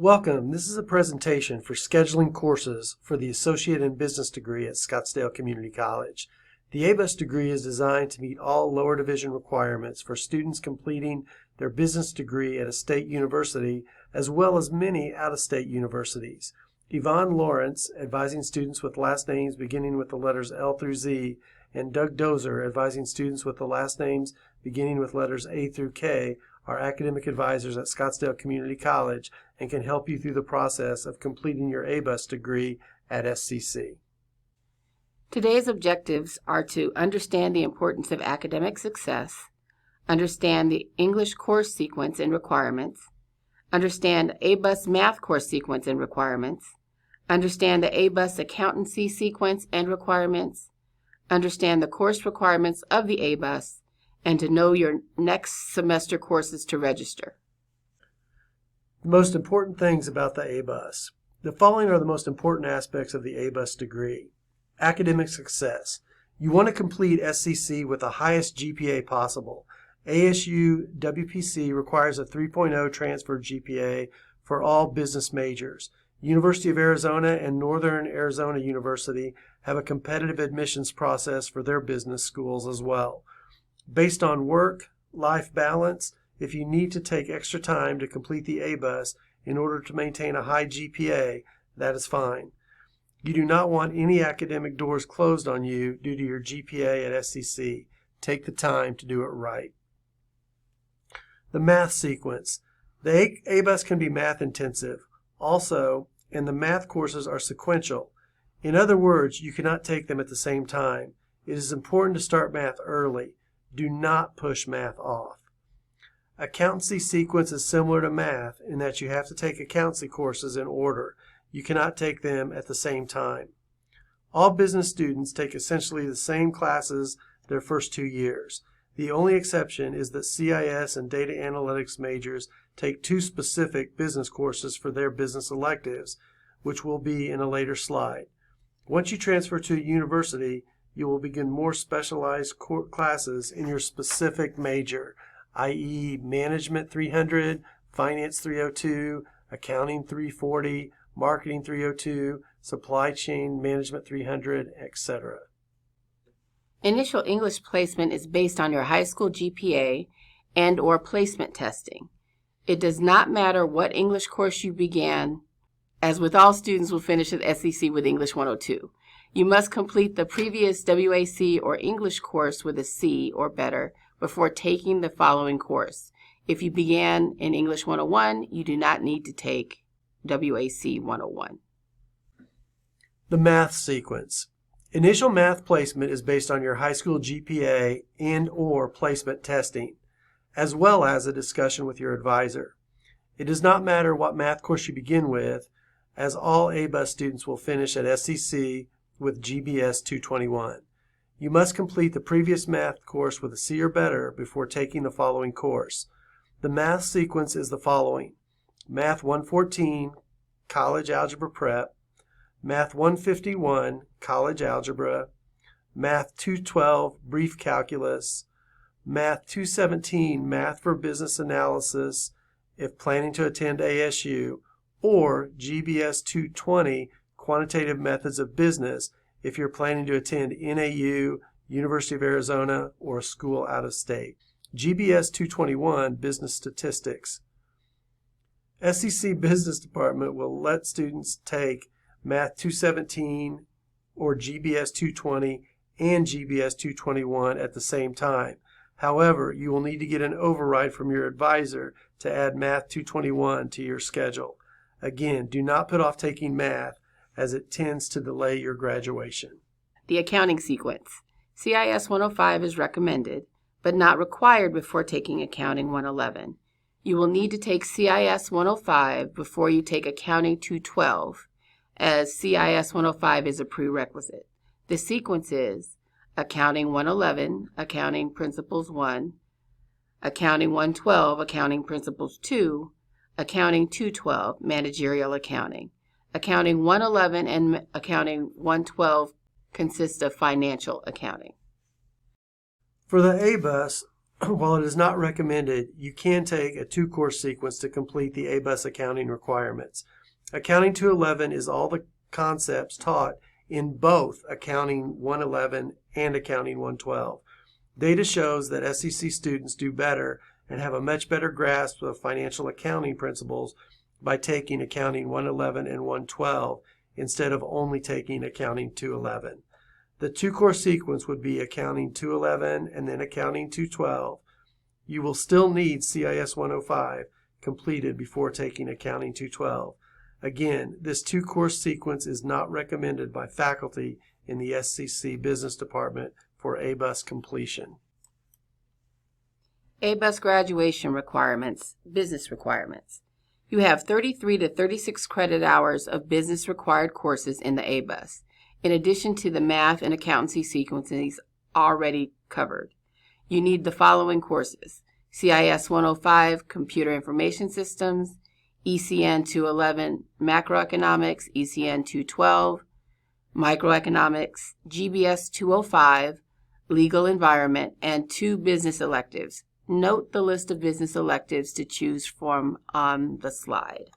Welcome. This is a presentation for scheduling courses for the Associate in Business degree at Scottsdale Community College. The ABUS degree is designed to meet all lower division requirements for students completing their business degree at a state university, as well as many out-of-state universities. Yvonne Lawrence, advising students with last names beginning with the letters L through Z, and Doug Dozer, advising students with the last names beginning with letters A through K, are academic advisors at Scottsdale Community College and can help you through the process of completing your ABUS degree at SCC. Today's objectives are to understand the importance of academic success, understand the English course sequence and requirements, understand ABUS math course sequence and requirements, understand the ABUS accountancy sequence and requirements, understand the course requirements of the ABUS, and to know your next semester courses to register. The most important things about the ABUS. The following are the most important aspects of the ABUS degree. Academic success. You want to complete SCC with the highest GPA possible. ASU WPC requires a 3.0 transfer GPA for all business majors. University of Arizona and Northern Arizona University have a competitive admissions process for their business schools as well. Based on work-life balance, if you need to take extra time to complete the ABUS in order to maintain a high GPA, that is fine. You do not want any academic doors closed on you due to your GPA at SCC. Take the time to do it right. The math sequence. The ABUS can be math intensive also, and the math courses are sequential. In other words, you cannot take them at the same time. It is important to start math early. Do not push math off. Accountancy sequence is similar to math in that you have to take accountancy courses in order. You cannot take them at the same time. All business students take essentially the same classes their first 2 years. The only exception is that CIS and data analytics majors take 2 specific business courses for their business electives, which will be in a later slide. Once you transfer to a university, you will begin more specialized classes in your specific major, i.e. Management 300, Finance 302, Accounting 340, Marketing 302, Supply Chain Management 300, etc. Initial English placement is based on your high school GPA and/or placement testing. It does not matter what English course you began, as with all students will finish at SCC with English 102. You must complete the previous WAC or English course with a C or better before taking the following course. If you began in English 101, you do not need to take WAC 101. The math sequence. Initial math placement is based on your high school GPA and/or placement testing, as well as a discussion with your advisor. It does not matter what math course you begin with, as all ABUS students will finish at SCC with GBS 221. You must complete the previous math course with a C or better before taking the following course. The math sequence is the following: Math 114, College Algebra Prep, Math 151, College Algebra, Math 212, Brief Calculus, Math 217, Math for Business Analysis, if planning to attend ASU, or GBS 220, Quantitative Methods of Business, if you're planning to attend NAU, University of Arizona, or a school out of state. GBS 221, Business Statistics. SCC Business Department will let students take Math 217 or GBS 220 and GBS 221 at the same time. However, you will need to get an override from your advisor to add Math 221 to your schedule. Again, do not put off taking math, as it tends to delay your graduation. The accounting sequence. CIS 105 is recommended, but not required before taking Accounting 111. You will need to take CIS 105 before you take Accounting 212, as CIS 105 is a prerequisite. The sequence is Accounting 111, Accounting Principles 1, Accounting 112, Accounting Principles 2, Accounting 212, Managerial Accounting. Accounting 111 and Accounting 112 consist of financial accounting. For the ABUS, while it is not recommended, you can take a 2-course sequence to complete the ABUS accounting requirements. Accounting 211 is all the concepts taught in both Accounting 111 and Accounting 112. Data shows that SCC students do better and have a much better grasp of financial accounting principles by taking Accounting 111 and 112 instead of only taking Accounting 211. The 2-course sequence would be Accounting 211 and then Accounting 212. You will still need CIS 105 completed before taking Accounting 212. Again, this 2-course sequence is not recommended by faculty in the SCC Business Department for ABUS completion. ABUS graduation requirements, business requirements. You have 33 to 36 credit hours of business required courses in the ABUS, in addition to the math and accountancy sequences already covered. You need the following courses: CIS 105, Computer Information Systems, ECN 211, Macroeconomics, ECN 212, Microeconomics, GBS 205, Legal Environment, and 2 business electives. Note the list of business electives to choose from on the slide.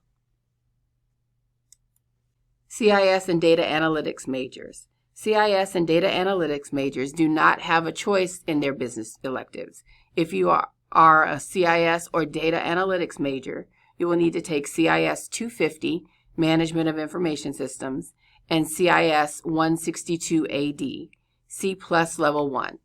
CIS and Data Analytics majors. CIS and Data Analytics majors do not have a choice in their business electives. If you are a CIS or Data Analytics major, you will need to take CIS 250, Management of Information Systems, and CIS 162 AD, C+ Level 1.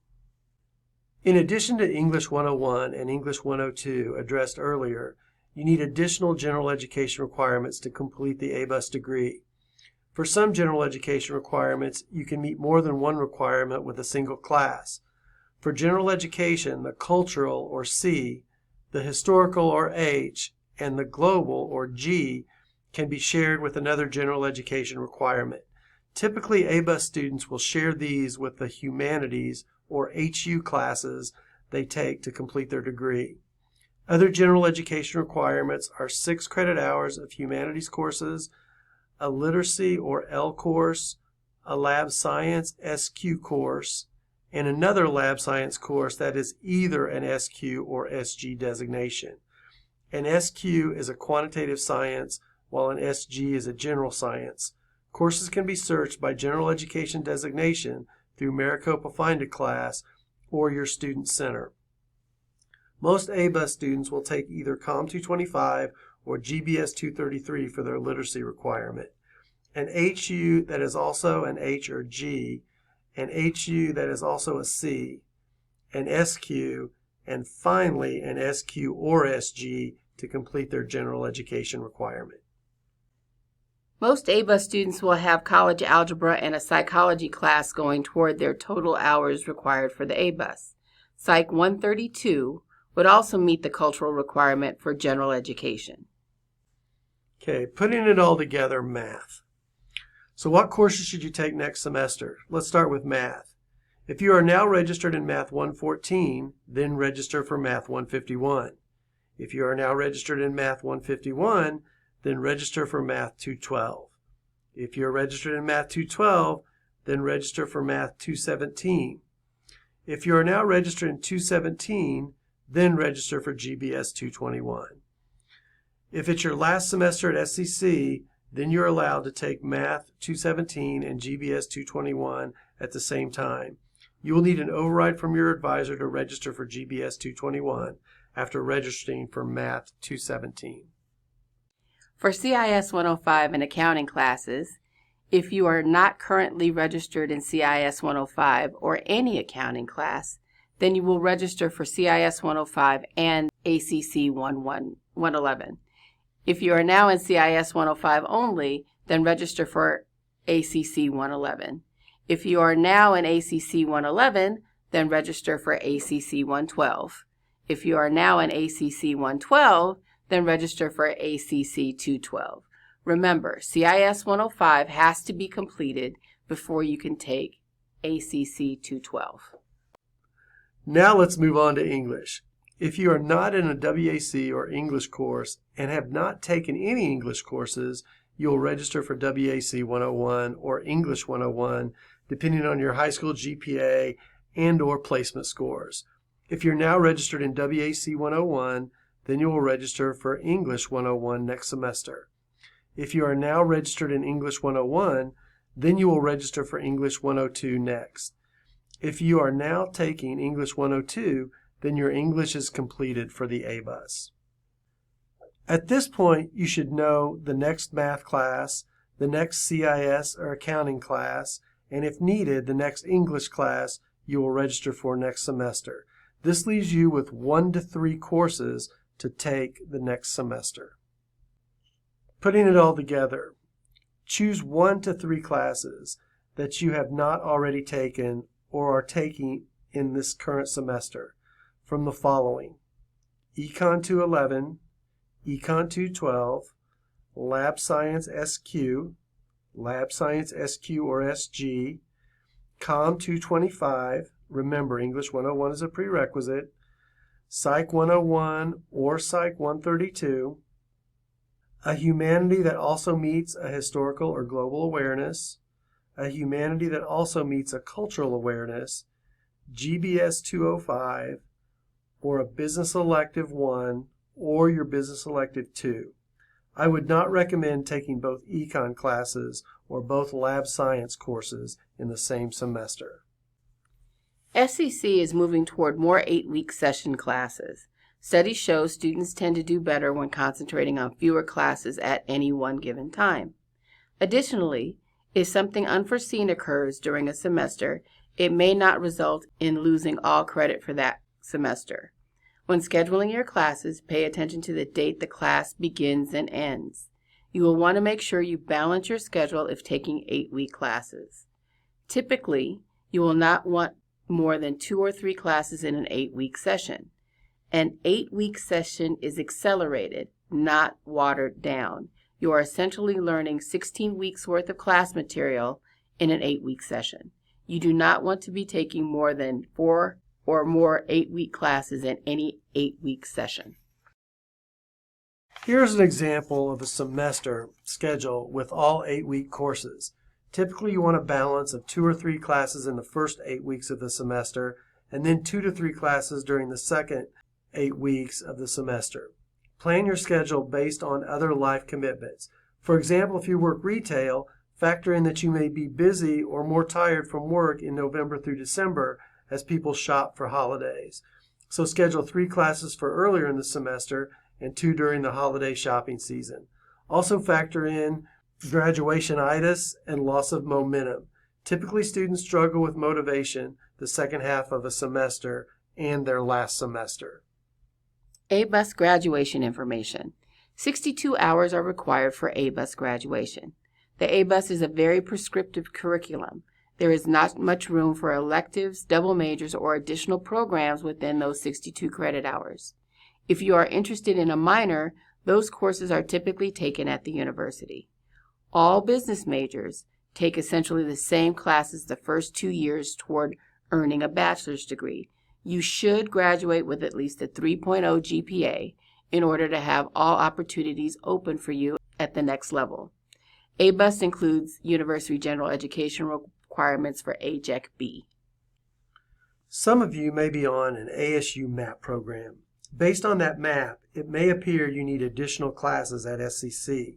In addition to English 101 and English 102 addressed earlier, you need additional general education requirements to complete the ABUS degree. For some general education requirements, you can meet more than one requirement with a single class. For general education, the cultural, or C, the historical, or H, and the global, or G, can be shared with another general education requirement. Typically, ABUS students will share these with the humanities, or HU classes they take to complete their degree. Other general education requirements are 6 credit hours of humanities courses, a literacy or L course, a lab science SQ course, and another lab science course that is either an SQ or SG designation. An SQ is a quantitative science, while an SG is a general science. Courses can be searched by general education designation through Maricopa Find a Class or your student center. Most ABUS students will take either COM 225 or GBS 233 for their literacy requirement. An HU that is also an H or G, an HU that is also a C, an SQ, and finally an SQ or SG to complete their general education requirement. Most ABUS students will have college algebra and a psychology class going toward their total hours required for the ABUS. Psych 132 would also meet the cultural requirement for general education. Okay, putting it all together, math. So what courses should you take next semester? Let's start with math. If you are now registered in Math 114, then register for Math 151. If you are now registered in Math 151, then register for Math 212. If you're registered in Math 212, then register for Math 217. If you are now registered in 217, then register for GBS 221. If it's your last semester at SCC, then you're allowed to take Math 217 and GBS 221 at the same time. You will need an override from your advisor to register for GBS 221 after registering for Math 217. For CIS 105 and accounting classes, if you are not currently registered in CIS 105 or any accounting class, then you will register for CIS 105 and ACC 111. If you are now in CIS 105 only, then register for ACC 111. If you are now in ACC 111, then register for ACC 112. If you are now in ACC 112, then register for ACC 212. Remember, CIS 105 has to be completed before you can take ACC 212. Now let's move on to English. If you are not in a WAC or English course and have not taken any English courses, you will register for WAC 101 or English 101, depending on your high school GPA and or placement scores. If you're now registered in WAC 101, then you will register for English 101 next semester. If you are now registered in English 101, then you will register for English 102 next. If you are now taking English 102, then your English is completed for the ABUS. At this point, you should know the next math class, the next CIS or accounting class, and if needed, the next English class you will register for next semester. This leaves you with 1 to 3 courses to take the next semester. Putting it all together, choose 1 to 3 classes that you have not already taken or are taking in this current semester from the following: Econ 211, Econ 212, Lab Science SQ, Lab Science SQ or SG, Com 225, remember English 101 is a prerequisite, Psych 101 or Psych 132, a humanity that also meets a historical or global awareness, a humanity that also meets a cultural awareness, GBS 205, or a business elective 1 or your business elective 2. I would not recommend taking both econ classes or both lab science courses in the same semester. SCC is moving toward more 8-week session classes. Studies show students tend to do better when concentrating on fewer classes at any one given time. Additionally, if something unforeseen occurs during a semester, it may not result in losing all credit for that semester. When scheduling your classes, pay attention to the date the class begins and ends. You will want to make sure you balance your schedule if taking 8-week classes. Typically, you will not want more than 2 or 3 classes in an 8-week session. An 8-week session is accelerated, not watered down. You are essentially learning 16 weeks worth of class material in an 8-week session. You do not want to be taking more than 4 or more 8-week classes in any 8-week session. Here's an example of a semester schedule with all 8-week courses. Typically, you want a balance of 2 or 3 classes in the first 8 weeks of the semester, and then 2 to 3 classes during the second 8 weeks of the semester. Plan your schedule based on other life commitments. For example, if you work retail, factor in that you may be busy or more tired from work in November through December as people shop for holidays. So schedule 3 classes for earlier in the semester and 2 during the holiday shopping season. Also factor in graduation-itis and loss of momentum. Typically, students struggle with motivation the second half of a semester and their last semester. ABUS graduation information. 62 hours are required for ABUS graduation. The ABUS is a very prescriptive curriculum. There is not much room for electives, double majors, or additional programs within those 62 credit hours. If you are interested in a minor, those courses are typically taken at the university. All business majors take essentially the same classes the first 2 years toward earning a bachelor's degree. You should graduate with at least a 3.0 GPA in order to have all opportunities open for you at the next level. ABUS includes University General Education requirements for AJEC B. Some of you may be on an ASU MAP program. Based on that map, it may appear you need additional classes at SCC.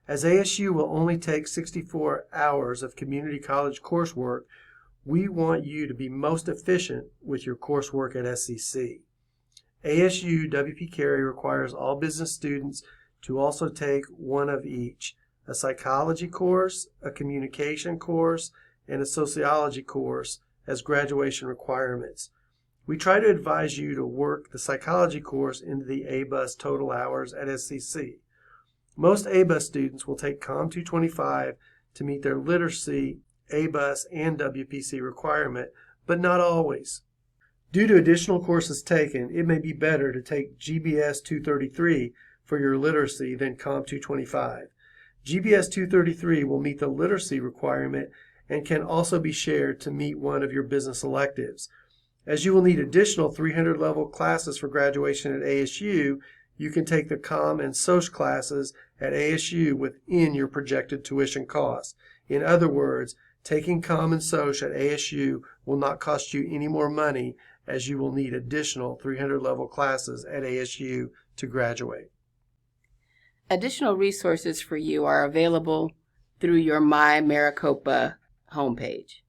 As ASU will only take 64 hours of community college coursework, we want you to be most efficient with your coursework at SCC. ASU WP Carey requires all business students to also take one of each: a psychology course, a communication course, and a sociology course as graduation requirements. We try to advise you to work the psychology course into the ABUS total hours at SCC. Most ABUS students will take Com 225 to meet their literacy, ABUS, and WPC requirement, but not always. Due to additional courses taken, it may be better to take GBS 233 for your literacy than Com 225. GBS 233 will meet the literacy requirement and can also be shared to meet one of your business electives. As you will need additional 300 level classes for graduation at ASU, you can take the Com and Soc classes at ASU within your projected tuition costs. In other words, taking Com and Soc at ASU will not cost you any more money as you will need additional 300-level classes at ASU to graduate. Additional resources for you are available through your My Maricopa homepage.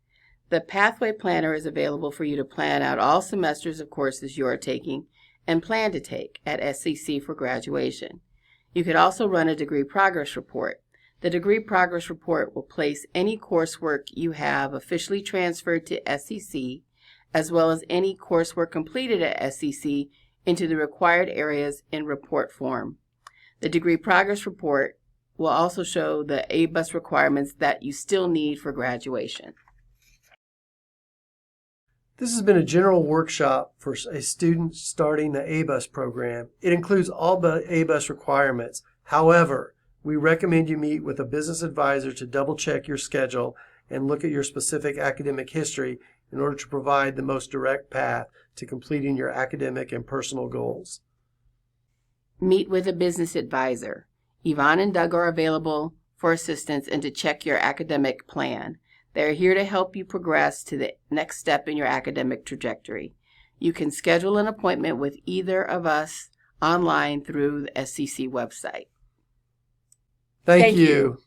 The Pathway Planner is available for you to plan out all semesters of courses you are taking and plan to take at SCC for graduation. You could also run a degree progress report. The degree progress report will place any coursework you have officially transferred to SCC, as well as any coursework completed at SCC, into the required areas in report form. The degree progress report will also show the ABUS requirements that you still need for graduation. This has been a general workshop for a student starting the ABUS program. It includes all ABUS requirements. However, we recommend you meet with a business advisor to double check your schedule and look at your specific academic history in order to provide the most direct path to completing your academic and personal goals. Meet with a business advisor. Yvonne and Doug are available for assistance and to check your academic plan. They're here to help you progress to the next step in your academic trajectory. You can schedule an appointment with either of us online through the SCC website. Thank you.